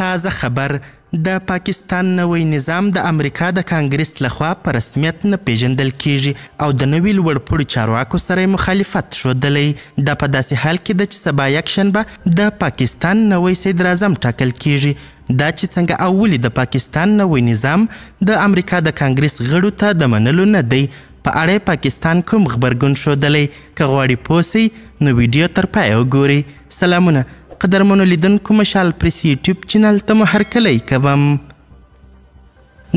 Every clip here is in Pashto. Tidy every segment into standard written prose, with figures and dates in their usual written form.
تازه خبر د پاکستان نوی نظام د امریکا د کانګرس لخوا په رسمیت نه پیژندل کیږي او د نوي لوړپوړو چارواکو سره مخالفت ښودلی. دا په داسې حال کې ده چې سبا یکشنبه د پاکستان نوی صدراعظم ټاکل کیږي. دا چې څنګه او ولې د پاکستان نوی نظام د امریکا د کانګرس غړو ته د منلو نه دی، په اړه پاکستان کوم غبرګون ښودلی. که غواړئ پوه سئ نو ویډیو تر پایه وګورئ. سلامونه قدرمنو لیدونکو، مشال پریس یوټیوب چینل ته مو هرکلی کوم.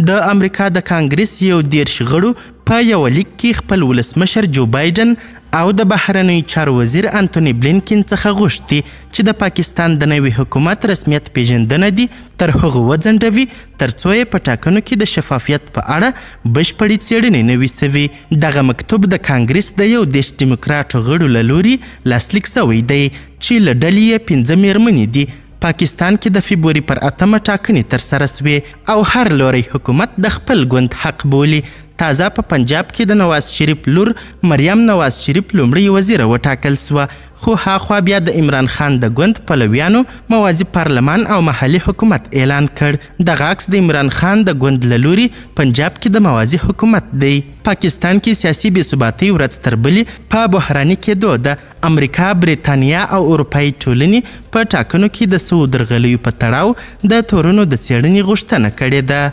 د امریکا د کانګرس 11 غړو په یوه لیک کې خپل ولسمشر جو بایډن او د بهرنیو چارو وزیر انتوني بلینکن څخه غوښتي چې د پاکستان د نوي حکومت رسمیت پیژندنه دي تر هغو وځنډوي تر څو یې په ټاکنو کې د شفافیت په اړه بشپړې څېړنې نه وي سوي. دغه مکتوب د کانګرس د 11 ډیموکراټو غړو له لوري لاسلیک سوی دی چې له ډلې یې 5 میرمنې دي. پاکستان کې د فبروري پر 8 ټاکنې ترسره سوې او هر لوری حکومت د خپل ګوند حق بولي. تازه په پنجاب کې د نواز شریف لور مریم نواز شریف لومړۍ وزیره وټاکل سوه، خو هاخوا بیا د عمران خان د ګوند پلویانو موازی پارلمان او محلي حکومت اعلان کړ. دغه عکس د عمران خان د ګوند له لوري پنجاب کې د موازی حکومت دی. پاکستان کې سیاسي بېثباتۍ ورځ تر بلې په بحراني کېدو ده. امریکا، بریتانیا او اروپایي ټولنې په ټاکنو کې د سوو درغلیو په تړاو د تورونو د څېړنې غوښتنه کړې ده.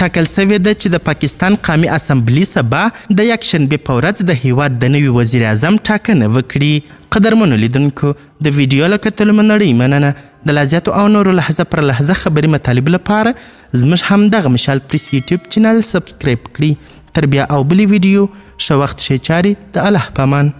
ټاکل سوې ده چې د پاکستان قومي اسمبلي سبا د یکشنبې په ورځ د هیواد د نوي وزیر اعظم ټاکنه وکړي. قدرمنو لیدونکو، د ویډیو له کتلو مو نړۍ مننه. د لا زیاتو او نورو لحظه پر لحظه خبري مطالب لپاره زموږ همدغه مشال پریس یوټیوب چینل سبسکرایب کړئ. تر بیا او بلې ویډیو ښه وخت ښې چارې د الله په امان.